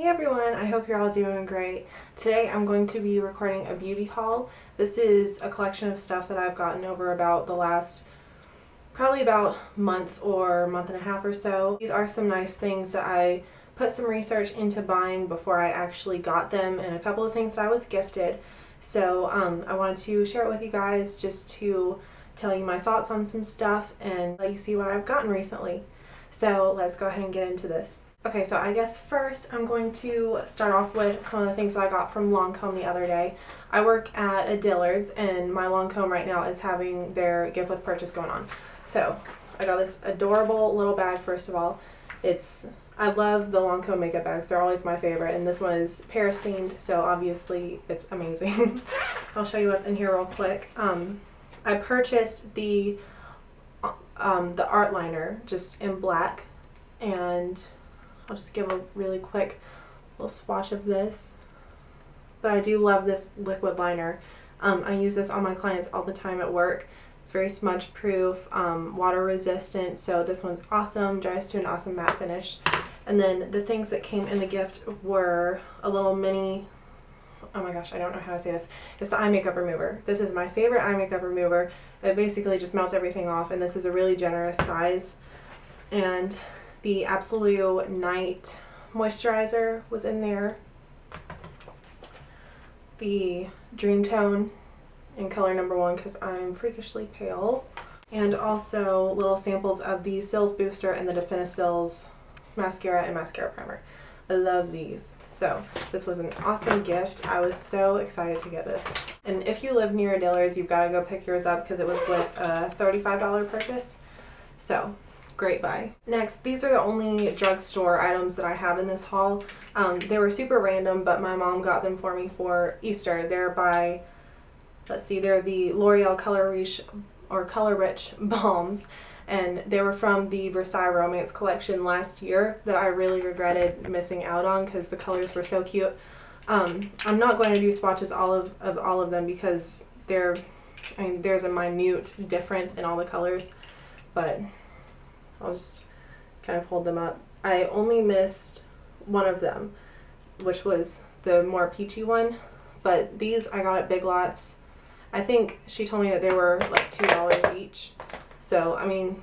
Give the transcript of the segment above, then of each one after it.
everyone, I hope you're all doing great. Today I'm going to be recording a beauty haul. This is a collection of stuff that I've gotten over about the last probably about month or month and a half or so. These are some nice things that I put some research into buying before I actually got them, and a couple of things that I was gifted. So I wanted to share it with you guys just to tell you my thoughts on some stuff and let you see what I've gotten recently. So let's go ahead and get into this. Okay, so I guess first I'm going to start off with some of the things that I got from Lancome the other day. I work at a Dillard's and my Lancome right now is having their gift with purchase going on. So I got this adorable little bag first of all. I love the Lancome makeup bags. They're always my favorite, and this one is Paris themed, so obviously it's amazing. I'll show you what's in here real quick. I purchased the art liner just in black, and I'll just give a really quick little swatch of this. But I do love this liquid liner. I use this on my clients all the time at work. It's very smudge proof, water resistant, so this one's awesome, dries to an awesome matte finish. And then the things that came in the gift were a little mini, oh my gosh, I don't know how to say this. It's the eye makeup remover. This is my favorite eye makeup remover. It basically just melts everything off, and this is a really generous size. And the Absolute Night moisturizer was in there. The Dream Tone in color number 1 because I'm freakishly pale. And also little samples of the Cils Booster and the Definicils mascara and mascara primer. I love these. So this was an awesome gift. I was so excited to get this. And if you live near a Dillard's, you've got to go pick yours up because it was with a $35 purchase. So great buy. Next, these are the only drugstore items that I have in this haul. They were super random, but my mom got them for me for Easter. They're by, let's see, they're the L'Oreal Color Rich Balms, and they were from the Versailles Romance collection last year that I really regretted missing out on because the colors were so cute. I'm not going to do swatches of all of them because there's a minute difference in all the colors, but I'll just kind of hold them up. I only missed one of them, which was the more peachy one, but these I got at Big Lots. I think she told me that they were like $2 each. So, I mean,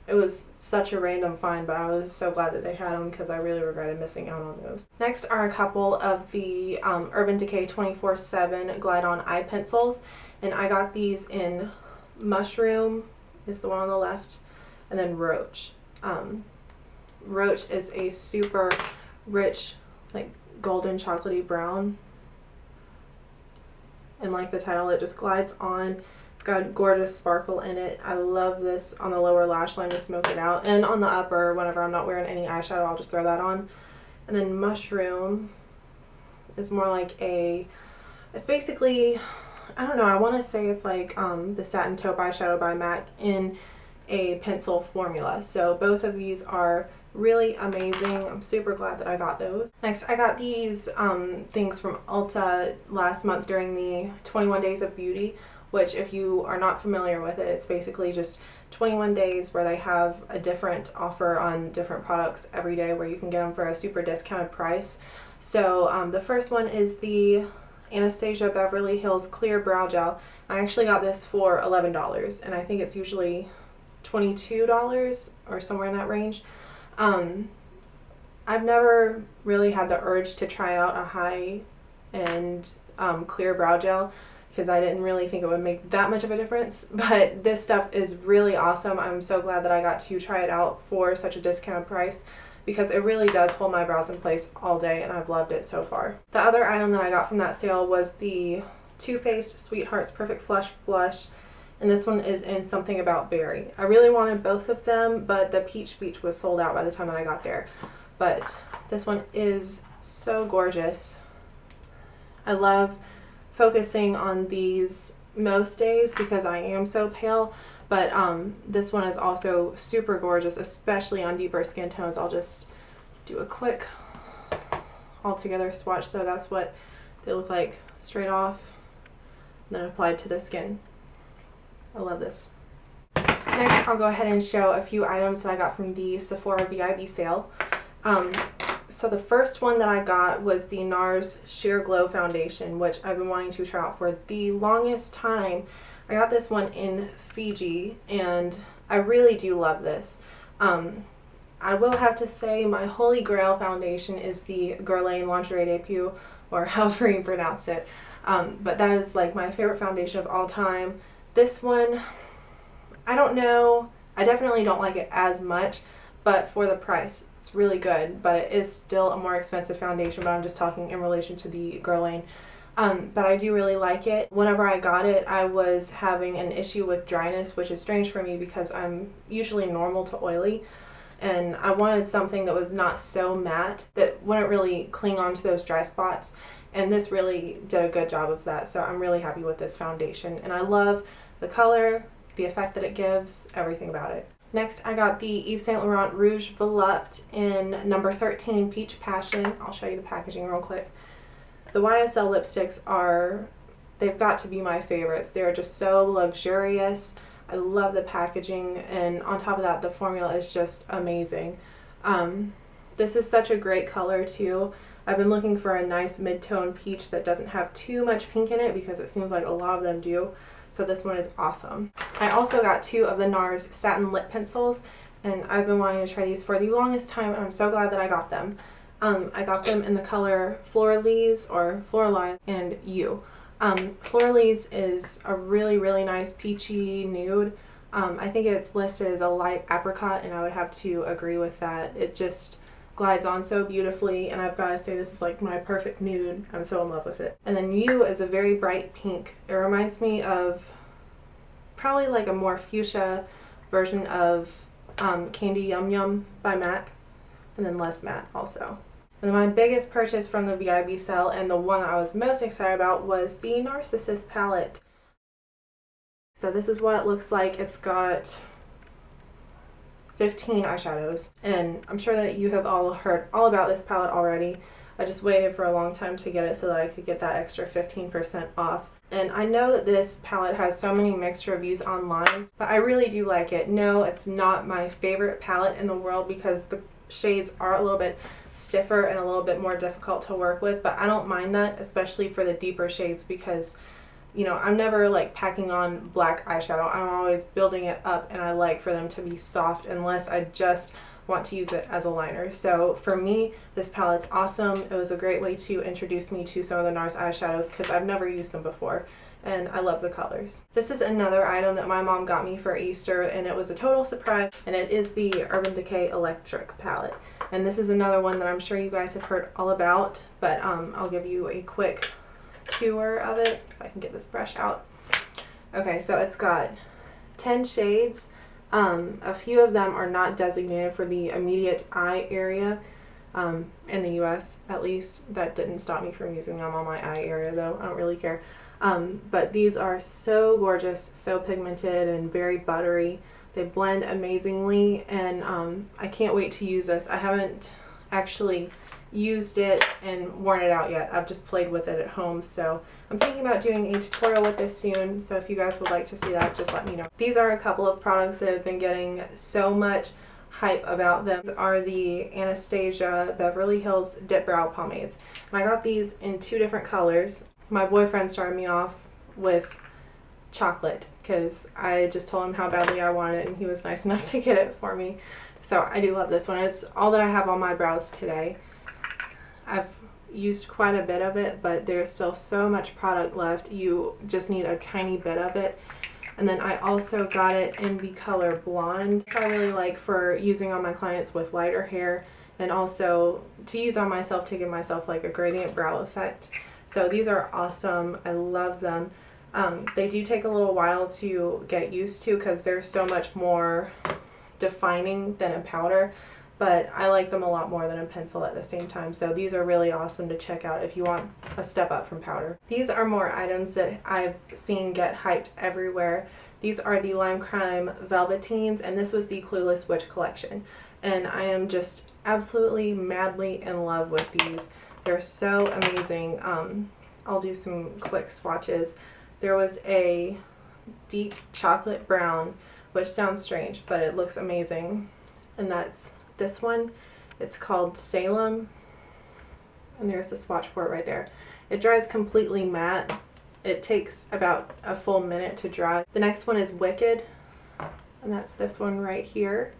it was such a random find, but I was so glad that they had them because I really regretted missing out on those. Next are a couple of the Urban Decay 24/7 Glide On Eye Pencils, and I got these in Mushroom, is the one on the left, and then Rouge. Rouge is a super rich, like golden chocolatey brown, and like the title, it just glides on. It's got gorgeous sparkle in it. I love this on the lower lash line to smoke it out, and on the upper, whenever I'm not wearing any eyeshadow, I'll just throw that on. And then Mushroom is more like it's basically, I don't know, I want to say it's like the Satin Taupe eyeshadow by MAC in a pencil formula. So both of these are really amazing. I'm super glad that I got those. Next, I got these things from Ulta last month during the 21 Days of Beauty, which if you are not familiar with it, it's basically just 21 days where they have a different offer on different products every day where you can get them for a super discounted price. So the first one is the Anastasia Beverly Hills Clear Brow Gel. I actually got this for $11, and I think it's usually $22 or somewhere in that range. I've never really had the urge to try out a high-end clear brow gel because I didn't really think it would make that much of a difference, but this stuff is really awesome. I'm so glad that I got to try it out for such a discounted price because it really does hold my brows in place all day, and I've loved it so far. The other item that I got from that sale was the Too Faced Sweethearts Perfect Flush Blush, and this one is in Something About Berry. I really wanted both of them, but the Peach Beach was sold out by the time that I got there. But this one is so gorgeous. I love focusing on these most days because I am so pale, but this one is also super gorgeous, especially on deeper skin tones. I'll just do a quick all-together swatch. So that's what they look like straight off, and then applied to the skin. I love this. Next, I'll go ahead and show a few items that I got from the Sephora VIB sale. So the first one that I got was the Nars Sheer Glow Foundation, which I've been wanting to try out for the longest time. I got this one in Fiji, and I really do love this. I will have to say my holy grail foundation is the Guerlain Lingerie Debut, or however you pronounce it. But that is like my favorite foundation of all time. This one, I don't know. I definitely don't like it as much, but for the price, it's really good. But it is still a more expensive foundation, but I'm just talking in relation to the Guerlain. But I do really like it. Whenever I got it, I was having an issue with dryness, which is strange for me because I'm usually normal to oily. And I wanted something that was not so matte that wouldn't really cling on to those dry spots. And this really did a good job of that. So I'm really happy with this foundation. And I love the color, the effect that it gives, everything about it. Next, I got the Yves Saint Laurent Rouge Volupte in number 13 Peach Passion. I'll show you the packaging real quick. The Ysl Lipsticks they've got to be my favorites. They're just so luxurious. I love the packaging, and on top of that, the formula is just amazing. This is such a great color too. I've been looking for a nice mid-tone peach that doesn't have too much pink in it because it seems like a lot of them do. So this one is awesome. I also got 2 of the Nars Satin Lip Pencils, and I've been wanting to try these for the longest time, and I'm so glad that I got them. I got them in the color Floralise or Floraline and You. Floralise is a really, really nice peachy nude. I think it's listed as a light apricot, and I would have to agree with that. It just glides on so beautifully, and I've got to say this is like my perfect nude. I'm so in love with it. And then You is a very bright pink. It reminds me of probably like a more fuchsia version of Candy Yum Yum by MAC, and then less matte also. And then my biggest purchase from the VIB sale, and the one I was most excited about, was the Narcissus palette. So this is what it looks like. It's got 15 eyeshadows, and I'm sure that you have all heard all about this palette already. I just waited for a long time to get it so that I could get that extra 15% off. And I know that this palette has so many mixed reviews online, but I really do like it. No, it's not my favorite palette in the world because the shades are a little bit stiffer and a little bit more difficult to work with, but I don't mind that, especially for the deeper shades, because you know, I'm never like packing on black eyeshadow. I'm always building it up, and I like for them to be soft unless I just want to use it as a liner. So for me, this palette's awesome. It was a great way to introduce me to some of the Nars eyeshadows because I've never used them before, and I love the colors. This is another item that my mom got me for Easter, and it was a total surprise, and it is the Urban Decay Electric palette. And this is another one that I'm sure you guys have heard all about, but I'll give you a quick tour of it if I can get this brush out. Okay, so it's got 10 shades. A few of them are not designated for the immediate eye area, in the US at least. That didn't stop me from using them on my eye area though. I don't really care. But these are so gorgeous, so pigmented, and very buttery. They blend amazingly, and I can't wait to use this. I haven't actually used it and worn it out yet. I've just played with it at home, so I'm thinking about doing a tutorial with this soon, so if you guys would like to see that, just let me know. These are a couple of products that have been getting so much hype about them. These are the Anastasia Beverly Hills Dipbrow pomades, and I got these in 2 different colors. My boyfriend started me off with chocolate because I just told him how badly I wanted it, and he was nice enough to get it for me. So I do love this one. It's all that I have on my brows today. I've used quite a bit of it, but there's still so much product left. You just need a tiny bit of it. And then I also got it in the color Blonde. I really like for using on my clients with lighter hair, and also to use on myself to give myself like a gradient brow effect. So these are awesome. I love them. They do take a little while to get used to because they're so much more defining than a powder, but I like them a lot more than a pencil at the same time. So these are really awesome to check out if you want a step up from powder. These are more items that I've seen get hyped everywhere. These are the Lime Crime Velveteens, and this was the Clueless Witch collection, and I am just absolutely madly in love with these. They're so amazing. I'll do some quick swatches. There was a deep chocolate brown, which sounds strange, but it looks amazing, and that's this one. It's called Salem. and there's the swatch for it right there. It dries completely matte. It takes about a full minute to dry. The next one is Wicked, and that's this one right here.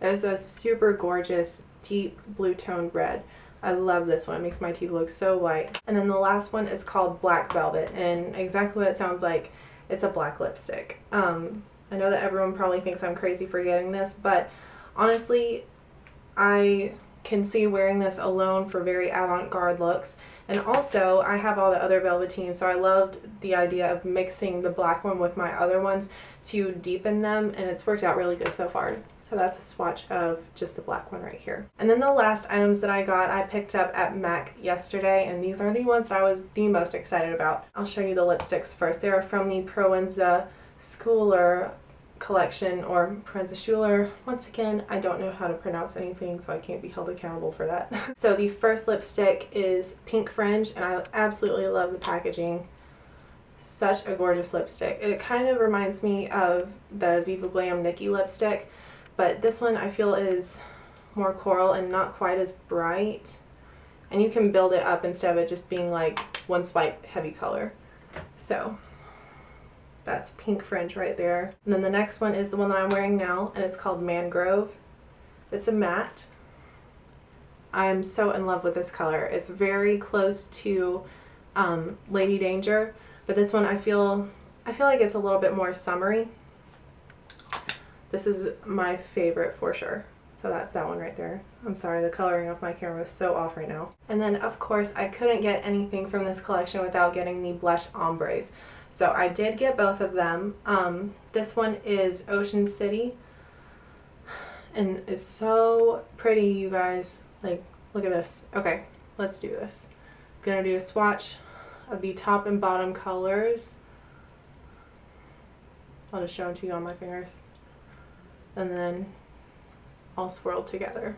It's a super gorgeous deep blue toned red. I love this one. It makes my teeth look so white. And then the last one is called Black Velvet, and exactly what it sounds like. It's a black lipstick. I know that everyone probably thinks I'm crazy for getting this, but honestly, I can see wearing this alone for very avant-garde looks. And also, I have all the other velveteen, so I loved the idea of mixing the black one with my other ones to deepen them, and it's worked out really good so far. So that's a swatch of just the black one right here. And then the last items that I got, I picked up at MAC yesterday, and these are the ones that I was the most excited about. I'll show you the lipsticks first. They are from the Proenza Schouler collection, or Proenza Schouler. Once again, I don't know how to pronounce anything, so I can't be held accountable for that. So the first lipstick is Pink Fringe, and I absolutely love the packaging. Such a gorgeous lipstick. It kind of reminds me of the Viva Glam Nikki lipstick, but this one I feel is more coral and not quite as bright. And you can build it up instead of it just being like one swipe heavy color. So that's Pink Fringe right there. And then the next one is the one that I'm wearing now, and it's called Mangrove. It's a matte. I'm so in love with this color. It's very close to Lady Danger, but this one I feel like it's a little bit more summery. This is my favorite for sure. So that's that one right there. I'm sorry, the coloring of my camera is so off right now. And then of course I couldn't get anything from this collection without getting the blush ombres. So I did get both of them. This one is Ocean City, and it's so pretty, you guys. Like, look at this. Okay, let's do this. I'm gonna do a swatch of the top and bottom colors. I'll just show them to you on my fingers. And then all swirled together.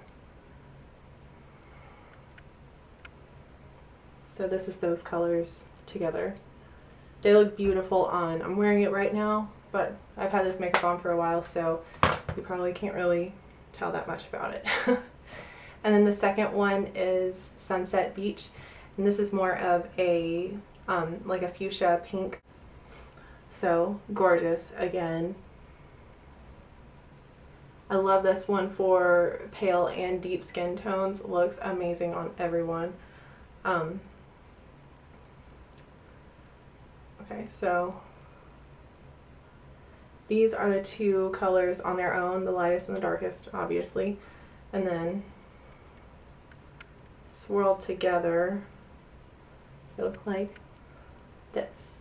So this is those colors together. They look beautiful on. I'm wearing it right now, but I've had this makeup on for a while, so you probably can't really tell that much about it. And then the second one is Sunset Beach, and this is more of a like a fuchsia pink. So gorgeous again. I love this one for pale and deep skin tones. Looks amazing on everyone. Okay, so these are the two colors on their own, the lightest and the darkest, obviously. And then swirled together, they look like this.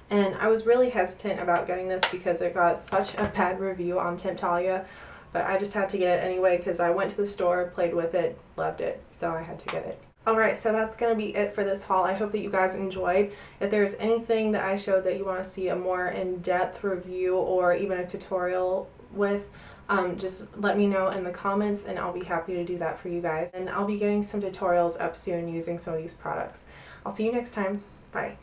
And I was really hesitant about getting this because it got such a bad review on Temptalia, but I just had to get it anyway because I went to the store, played with it, loved it, so I had to get it. Alright, so that's going to be it for this haul. I hope that you guys enjoyed. If there's anything that I showed that you want to see a more in-depth review or even a tutorial with, just let me know in the comments and I'll be happy to do that for you guys. And I'll be getting some tutorials up soon using some of these products. I'll see you next time. Bye.